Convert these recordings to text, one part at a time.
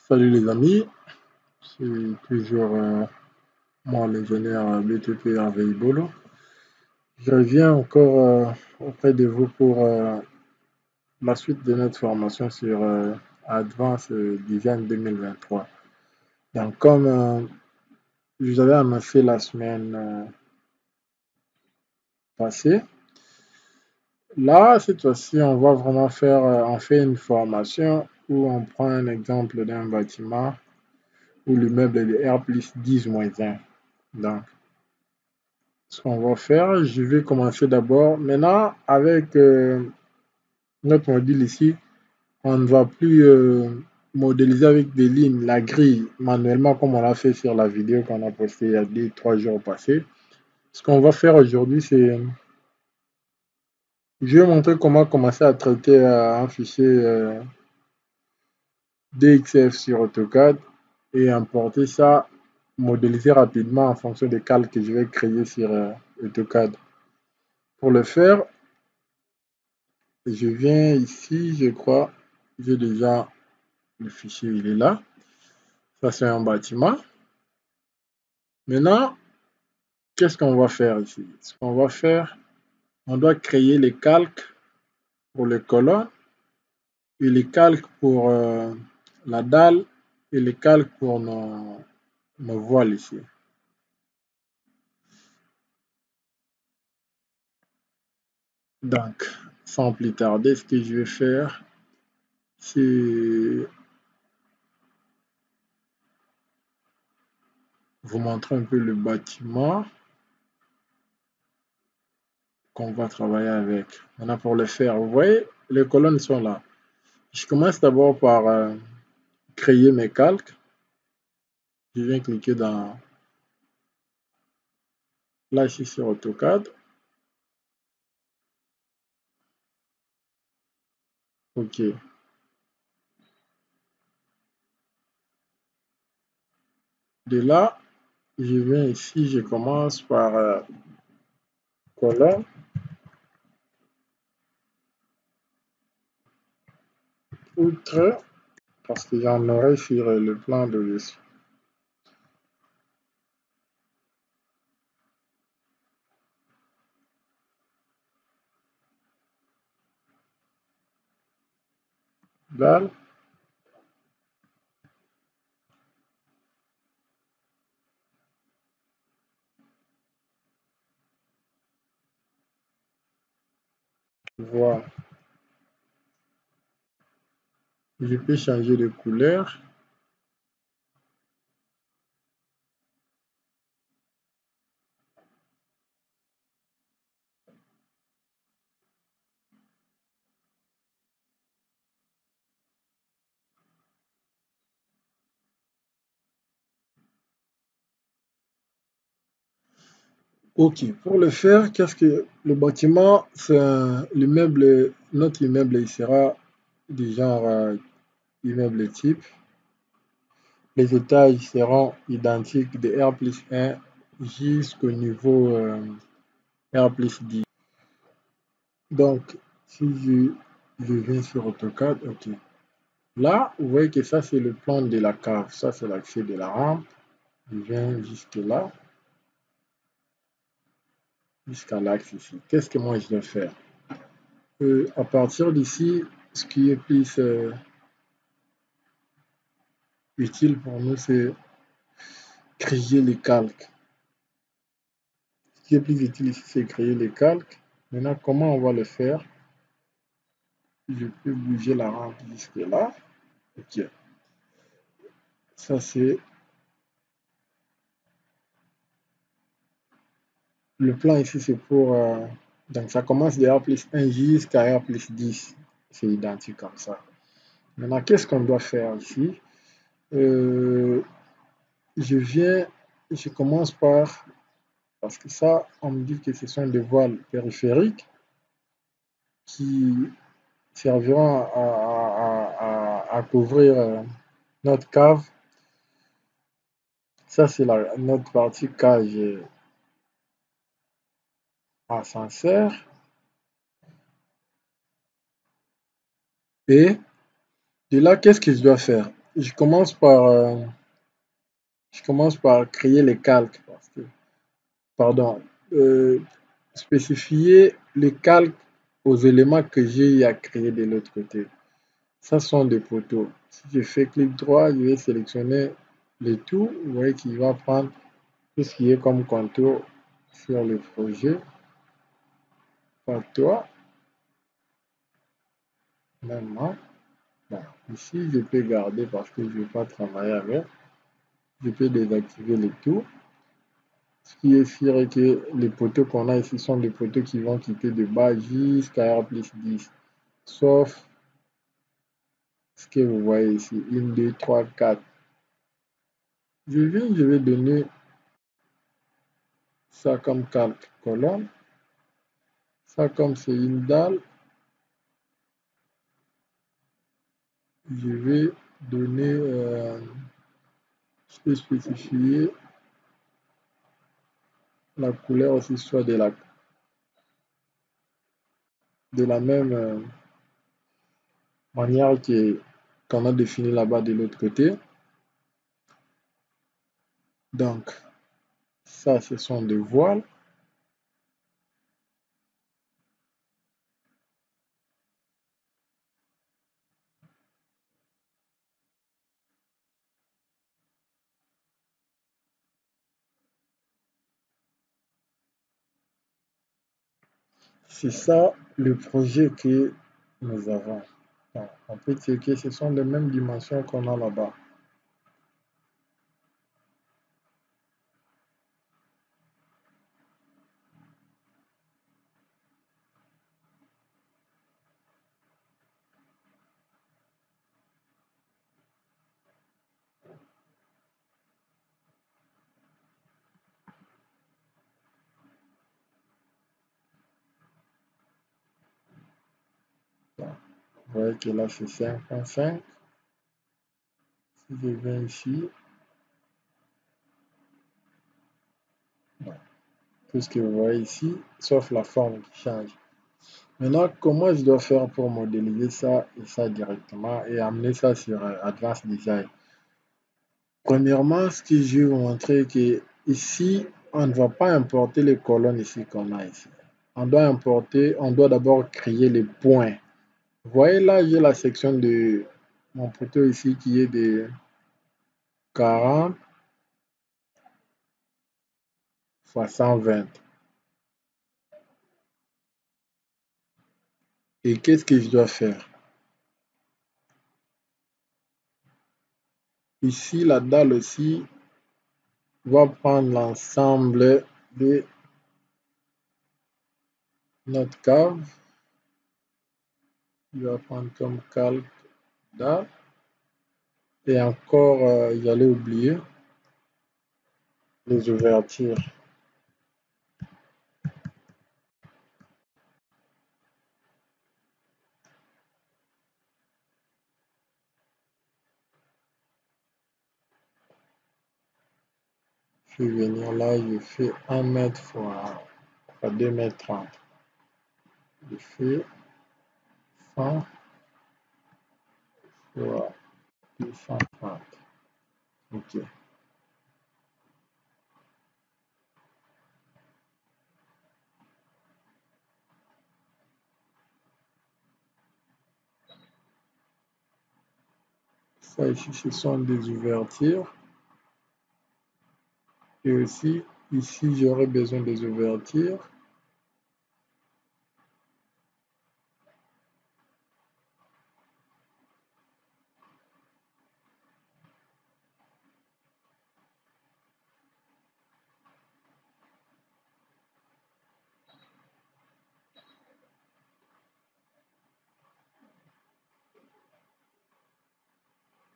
Salut les amis, c'est toujours moi l'ingénieur BTP Hervé Bolo. Je reviens encore auprès de vous pour la suite de notre formation sur Advanced Design 2023. Donc comme je vous avais annoncé la semaine passée, là cette fois-ci on va vraiment faire, on fait une formation où on prend un exemple d'un bâtiment où l'immeuble est de R+10-1. Donc ce qu'on va faire, je vais commencer d'abord. Maintenant, avec notre module ici, on ne va plus modéliser avec des lignes, la grille manuellement comme on l'a fait sur la vidéo qu'on a postée il y a 2-3 jours passés. Ce qu'on va faire aujourd'hui, c'est je vais montrer comment commencer à traiter un fichier DXF sur AutoCAD et importer ça, modéliser rapidement en fonction des calques que je vais créer sur AutoCAD. Pour le faire, je viens ici, je crois, j'ai déjà le fichier, il est là. Ça, c'est un bâtiment. Maintenant, qu'est-ce qu'on va faire ici? Ce qu'on va faire, on doit créer les calques pour les colonnes et les calques pour la dalle et les calques pour nos voiles ici. Donc, sans plus tarder, ce que je vais faire, c'est vous montrer un peu le bâtiment qu'on va travailler avec. Maintenant, pour le faire, vous voyez, les colonnes sont là. Je commence d'abord par créer mes calques. Je viens cliquer dans là ici sur AutoCAD. OK. De là, je viens ici, je commence par colonne. Outre, parce que j'en aurai sur le plan de dessus. Dalle. Voilà. Je peux changer de couleur. OK. Pour le faire, qu'est-ce que le bâtiment, c'est l'immeuble, notre immeuble, il sera du genre immeuble type. Les étages seront identiques de R+1 jusqu'au niveau R+10. Donc, si je viens sur AutoCAD, OK. Là, vous voyez que ça, c'est le plan de la cave. Ça, c'est l'accès de la rampe. Je viens jusque là, jusqu'à l'axe ici. Qu'est-ce que moi, je dois faire? À partir d'ici, ce qui est plus utile pour nous, c'est créer les calques. Ce qui est plus utile ici, c'est créer les calques. Maintenant, comment on va le faire? Je peux bouger la rampe jusque là. OK. Ça, c'est le plan ici, c'est pour... donc, ça commence de R+1 jusqu'à R+10. C'est identique comme ça. Maintenant, qu'est-ce qu'on doit faire ici? Je commence par... Parce que ça, on me dit que ce sont des voiles périphériques qui serviront à couvrir notre cave. Ça, c'est notre partie cage ascenseur. Et de là, qu'est-ce que je dois faire? je commence par, je commence par créer les calques. Pardon, euh, spécifier les calques aux éléments que j'ai à créer de l'autre côté. Ça sont des poteaux. Si je fais clic droit, je vais sélectionner le tout. Vous voyez qu'il va prendre tout ce qui est comme contour sur le projet. Par toi, maintenant. Bon, ici, je peux garder parce que je ne vais pas travailler avec. Je peux désactiver le tout. Ce qui est sûr est que les poteaux qu'on a ici sont des poteaux qui vont quitter de bas jusqu'à R plus 10. Sauf ce que vous voyez ici. 1, 2, 3, 4. Je vais donner ça comme calque colonne. Ça comme c'est une dalle. Je vais donner, je peux spécifier la couleur aussi soit de la même manière qu'on a défini là-bas de l'autre côté. Donc, ça, ce sont des voiles. C'est ça le projet que nous avons. Donc, on peut dire que ce sont les mêmes dimensions qu'on a là-bas. Donc, vous voyez que là, c'est 5.5. Si je viens ici, bon, tout ce que vous voyez ici, sauf la forme qui change. Maintenant, comment je dois faire pour modéliser ça et ça directement et amener ça sur Advanced Design? Premièrement, ce que je vais vous montrer, que ici, on ne va pas importer les colonnes ici qu'on a ici. On doit d'abord créer les points. Vous voyez là, j'ai la section de mon poteau ici qui est de 40 fois 120. Et qu'est-ce que je dois faire? Ici, la dalle aussi va prendre l'ensemble de notre cave. Il va prendre comme calque dalle. Et encore, j'allais oublier les ouvertures. Je vais venir là, je fais 1 mètre fois 2 mètres 30. Je fais 100 fois 230. Ok. Ça ici, ce sont des ouvertures. Et aussi, ici, j'aurai besoin des ouvertures.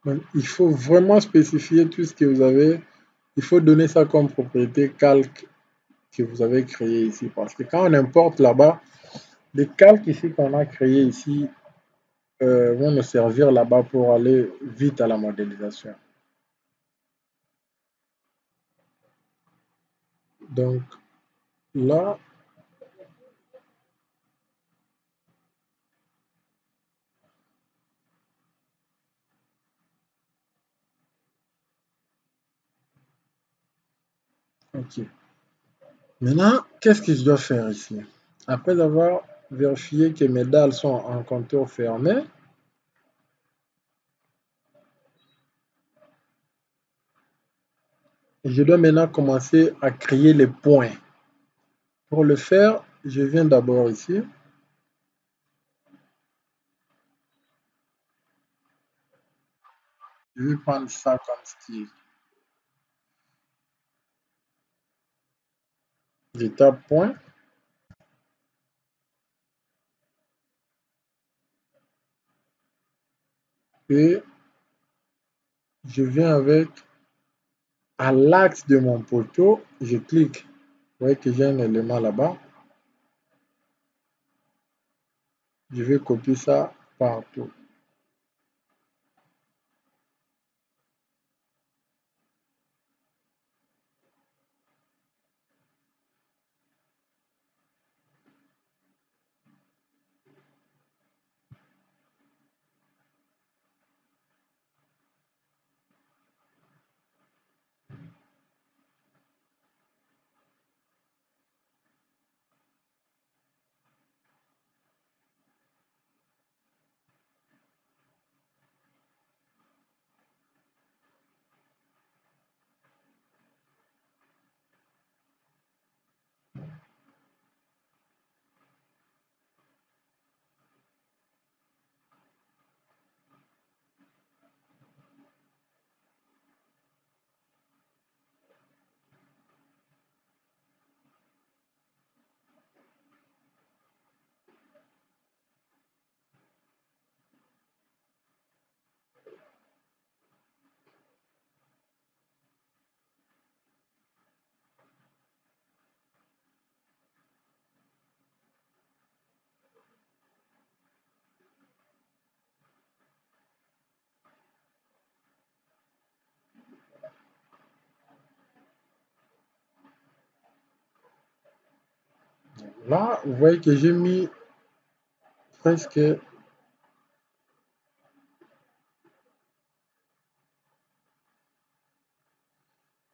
Donc, il faut vraiment spécifier tout ce que vous avez. Il faut donner ça comme propriété calque que vous avez créé ici. Parce que quand on importe là-bas, les calques ici qu'on a créés ici vont nous servir là-bas pour aller vite à la modélisation. Donc là, Ok. Maintenant, qu'est-ce que je dois faire ici? Après avoir vérifié que mes dalles sont en contour fermé, je dois maintenant commencer à créer les points. Pour le faire, je viens d'abord ici. Je vais prendre ça comme style. Je tape point et je viens avec à l'axe de mon poteau, je clique. Vous voyez que j'ai un élément là-bas. Je vais copier ça partout. Là, vous voyez que j'ai mis presque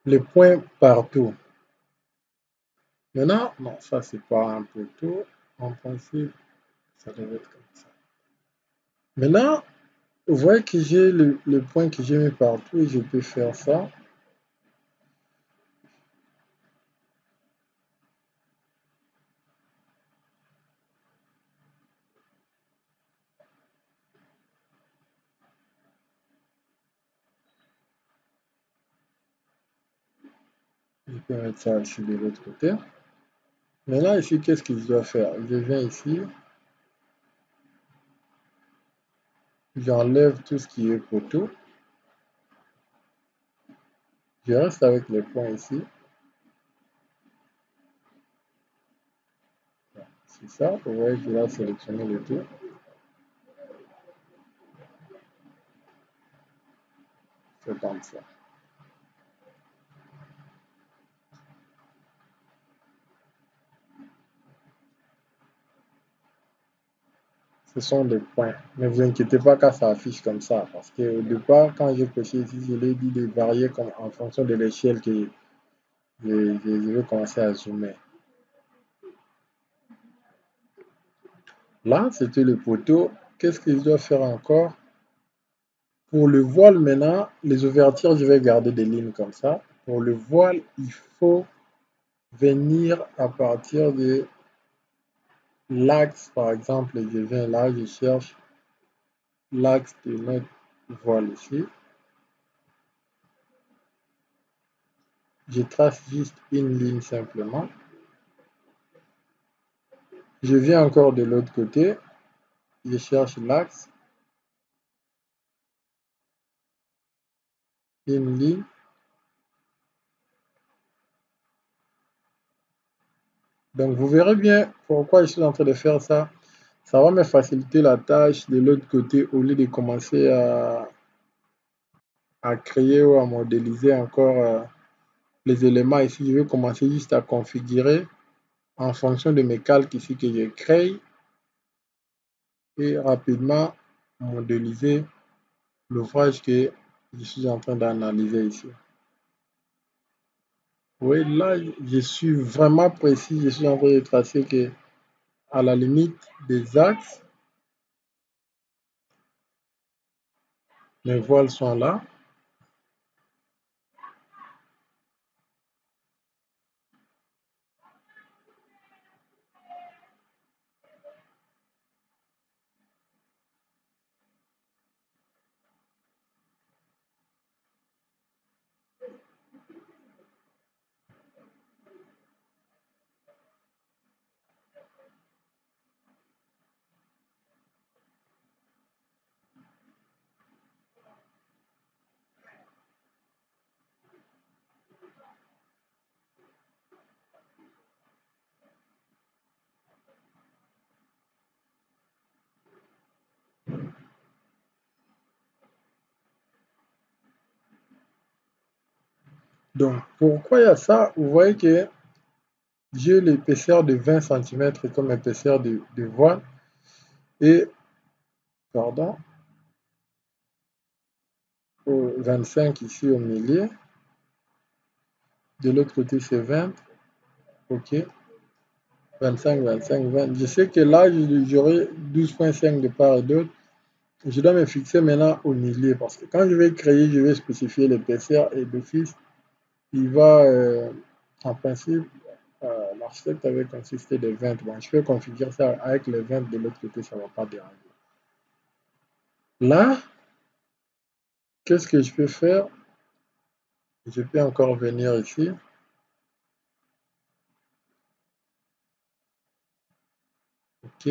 les points partout. Maintenant, non, ça c'est pas un poteau. En principe, ça devait être comme ça. Maintenant, vous voyez que j'ai le point que j'ai mis partout et je peux faire ça. Je peux mettre ça ici de l'autre côté. Maintenant, ici, qu'est-ce que je dois faire? Je viens ici, j'enlève tout ce qui est poteau. Je reste avec les points ici. C'est ça, vous voyez que là, sélectionner le tout. C'est comme ça. Ce sont des points. Ne vous inquiétez pas quand ça affiche comme ça. Parce qu'au départ, quand j'ai coché ici, je l'ai dit de varier comme, en fonction de l'échelle que je vais commencer à zoomer. Là, c'était le poteau. Qu'est-ce que je dois faire encore? Pour le voile maintenant, les ouvertures, je vais garder des lignes comme ça. Pour le voile, il faut venir à partir de l'axe, par exemple, je viens là, je cherche l'axe de notre voile ici. Je trace juste une ligne simplement. Je viens encore de l'autre côté, je cherche l'axe, une ligne. Donc vous verrez bien pourquoi je suis en train de faire ça. Ça va me faciliter la tâche de l'autre côté au lieu de commencer à créer ou à modéliser encore les éléments ici. Je vais commencer juste à configurer en fonction de mes calques ici que je crée et rapidement modéliser l'ouvrage que je suis en train d'analyser ici. Oui, là, je suis vraiment précis. Je suis en train de tracer que à la limite des axes, mes voiles sont là. Donc, pourquoi il y a ça? Vous voyez que j'ai l'épaisseur de 20 cm comme épaisseur de voile et, pardon, 25 ici au milieu. De l'autre côté, c'est 20. OK. 25, 25, 20. Je sais que là, j'aurai 12,5 de part et d'autre. Je dois me fixer maintenant au milieu parce que quand je vais créer, je vais spécifier l'épaisseur et d'office, il va, en principe, l'architecte avait consisté de 20. Bon, je peux configurer ça avec les 20 de l'autre côté, ça ne va pas déranger. Là, qu'est-ce que je peux faire? Je peux encore venir ici. OK.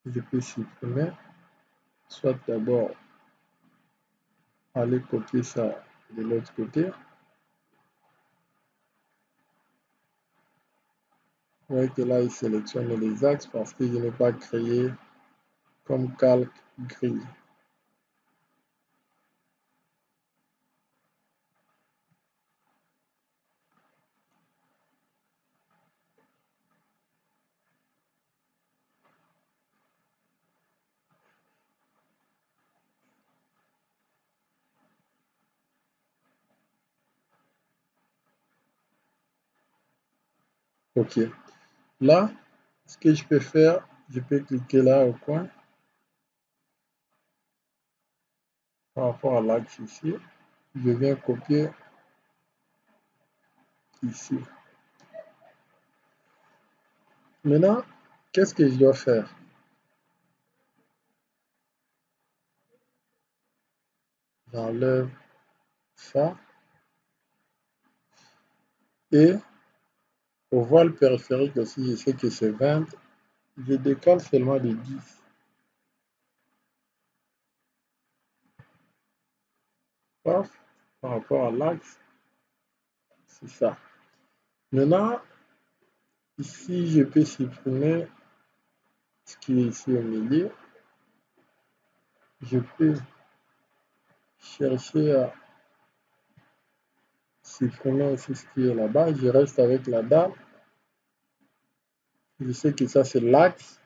Je peux supprimer. Soit d'abord aller copier ça de l'autre côté. Vous voyez que là, il sélectionne les axes parce que je n'ai pas créé comme calque gris. OK. Là, ce que je peux faire, je peux cliquer là au coin par rapport à l'axe ici. Je viens copier ici. Maintenant, qu'est-ce que je dois faire? J'enlève ça et au voile périphérique aussi, je sais que c'est 20. Je décale seulement de 10. Paf, par rapport à l'axe, c'est ça. Maintenant, ici, je peux supprimer ce qui est ici au milieu. Je peux chercher à supprimer aussi ce qui est là-bas. Je reste avec la dalle. Je sais que ça, c'est l'axe.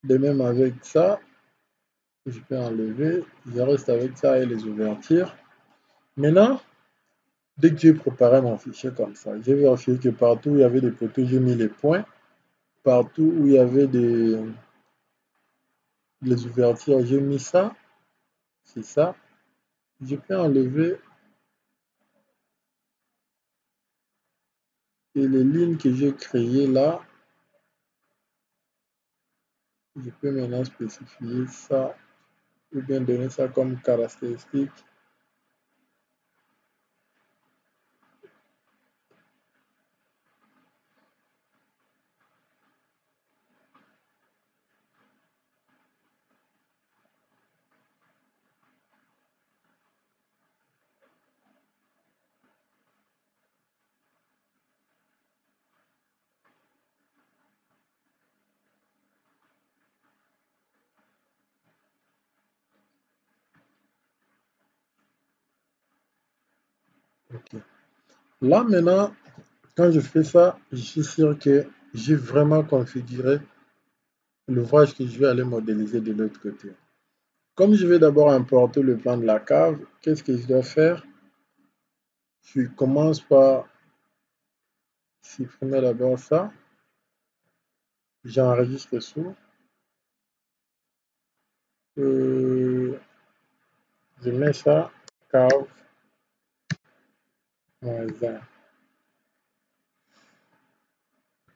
De même avec ça, je peux enlever. Je reste avec ça et les ouvertures. Maintenant, dès que j'ai préparé mon fichier comme ça, j'ai vérifié que partout où il y avait des poteaux, j'ai mis les points. Partout où il y avait les ouvertures, j'ai mis ça. C'est ça. Je peux enlever et les lignes que j'ai créées là, je peux maintenant spécifier ça ou bien donner ça comme caractéristique. OK. Là maintenant, quand je fais ça, je suis sûr que j'ai vraiment configuré l'ouvrage que je vais aller modéliser de l'autre côté. Comme je vais d'abord importer le plan de la cave, qu'est-ce que je dois faire? Je commence par supprimer d'abord ça. J'enregistre sous. Je mets ça, cave, -1.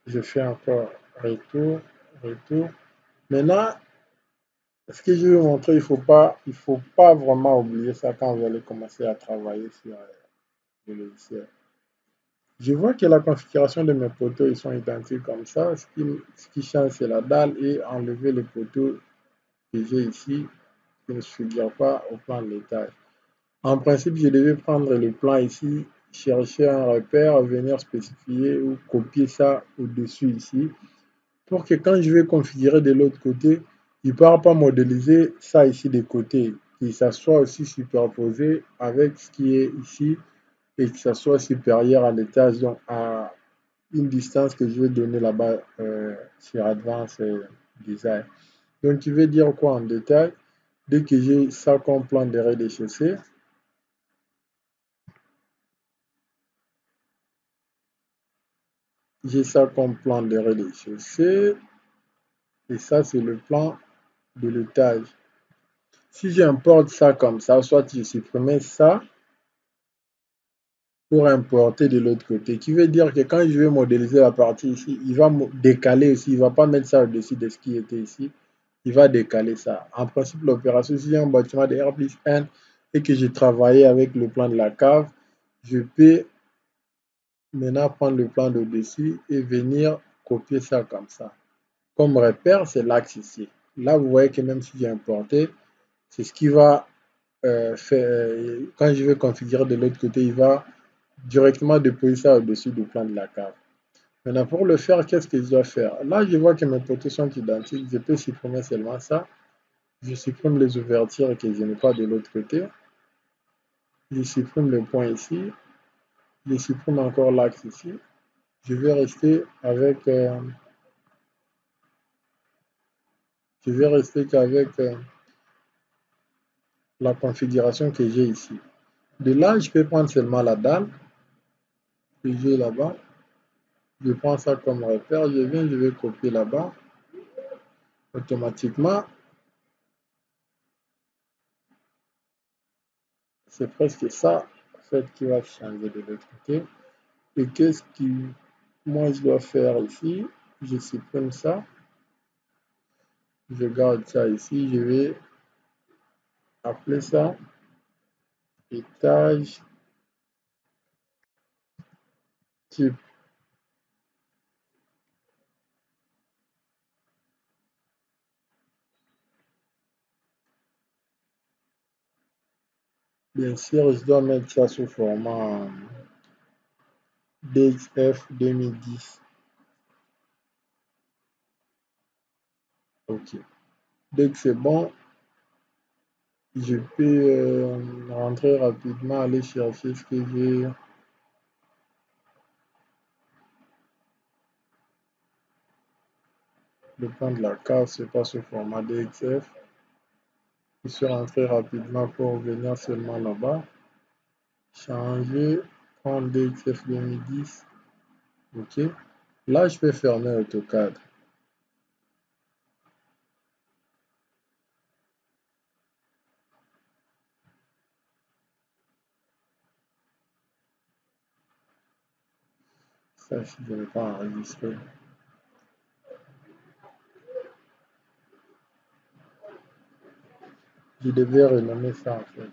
Je fais encore retour, retour. Maintenant, ce que je veux montrer, il faut pas vraiment oublier ça quand vous allez commencer à travailler sur le logiciel. Je vois que la configuration de mes poteaux, ils sont identiques comme ça. Ce qui change, c'est la dalle et enlever les poteaux que j'ai ici, qui ne figurent pas au plan de l'étage. En principe, je devais prendre le plan ici, chercher un repère, venir spécifier ou copier ça au-dessus ici, pour que quand je vais configurer de l'autre côté, il ne pourra pas modéliser ça ici de côté, que ça soit aussi superposé avec ce qui est ici et que ça soit supérieur à l'étage, donc à une distance que je vais donner là-bas sur Advanced Design. Donc, tu veux dire quoi en détail? Dès que j'ai ça comme plan de rez-de-chaussée, j'ai ça comme plan de rez-de-chaussée et ça, c'est le plan de l'étage. Si j'importe ça comme ça, soit je supprime ça pour importer de l'autre côté, qui veut dire que quand je vais modéliser la partie ici, il va décaler aussi, il ne va pas mettre ça au-dessus de ce qui était ici, il va décaler ça. En principe, l'opération, si j'ai un bâtiment de R plus N et que j'ai travaillé avec le plan de la cave, je peux maintenant prendre le plan de dessus et venir copier ça comme ça. Comme repère, c'est l'axe ici. Là, vous voyez que même si j'ai importé, c'est ce qui va faire, quand je vais configurer de l'autre côté, il va directement déposer ça au-dessus du plan de la cave. Maintenant, pour le faire, qu'est-ce que je dois faire? Là, je vois que mes poteaux sont identiques. Je peux supprimer seulement ça. Je supprime les ouvertures que je n'ai pas de l'autre côté. Je supprime le point ici. Je supprime encore l'axe ici. Je vais rester avec je vais rester qu'avec la configuration que j'ai ici. De là, je peux prendre seulement la dalle que j'ai là-bas. Je prends ça comme repère. Je viens, je vais copier là-bas. Automatiquement, c'est presque ça en fait, qui va changer de l'autre côté. Et qu'est-ce que moi je dois faire ici? Je supprime ça. Je garde ça ici. Je vais appeler ça étage type. Bien sûr, je dois mettre ça sous format DXF 2010. Ok. Dès que c'est bon, je peux rentrer rapidement, aller chercher ce que j'ai. Le plan de la cave, c'est pas sous format DXF. Je suis rentré rapidement pour venir seulement là-bas. Changer, prendre DXF 2010. Ok. Là, je peux fermer AutoCAD. Ça, je ne vais pas enregistrer. Je devais renommer ça en fait.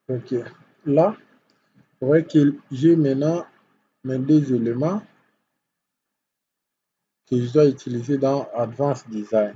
Ok. Là, vous voyez que j'ai maintenant mes deux éléments que je dois utiliser dans Advanced Design.